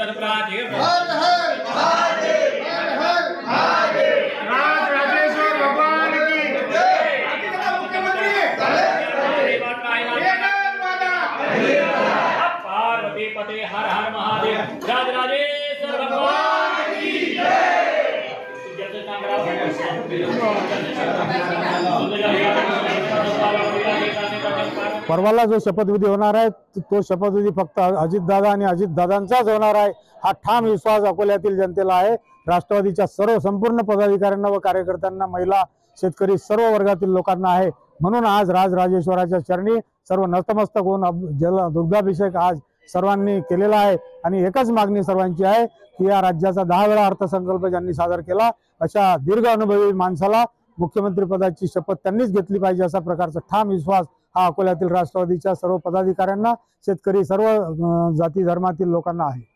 महादेव हर हर महादेव हर हर महादेव राज राजेश्वर भगवान की मुख्यमंत्री पार्वती पते हर हर महादेव राज राजेश्वर भगवान की परवाला जो शपथविधी होणार आहे तो शपथविधी फक्त अजितदादा आणि अजितदादांचाच होणार आहे हा ठाम विश्वास अकोल्यातील जनतेला आहे। राष्ट्रवादीच्या सर्व संपूर्ण पदाधिकाऱ्यांना व कार्यकर्त्यांना, महिला, शेतकरी सर्व वर्गातील लोकांना आहे। म्हणून आज राजराजेश्वराच्या चरणी सर्व नतमस्तक होऊन दुग्धाभिषेक आज सर्वांनी केलेला आहे आणि एकच मागणी सर्वांची आहे की या राज्याचा 10 वेळा अर्थसंकल्प ज्यांनी सादर केला अशा दीर्घ अनुभवी माणसाला मुख्यमंत्री पदाची शपथ त्यांनीच घेतली पाहिजे असा प्रकारचा ठाम विश्वास हा अकोल्यातील राष्ट्रवादीच्या सर्व पदाधिकाऱ्यांना, शेतकरी, सर्व जाती धर्मातील लोकांना आहे।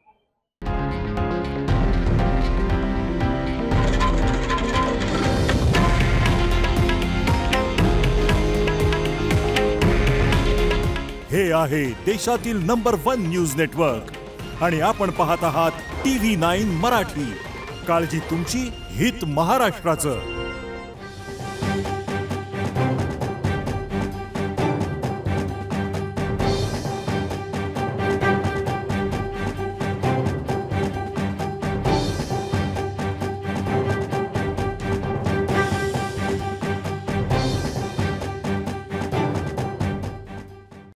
हे आहे देशातील नंबर 1 न्यूज नेटवर्क आणि आपण पाहत आहात TV9 मराठी। काळजी तुमची, हित महाराष्ट्राचं।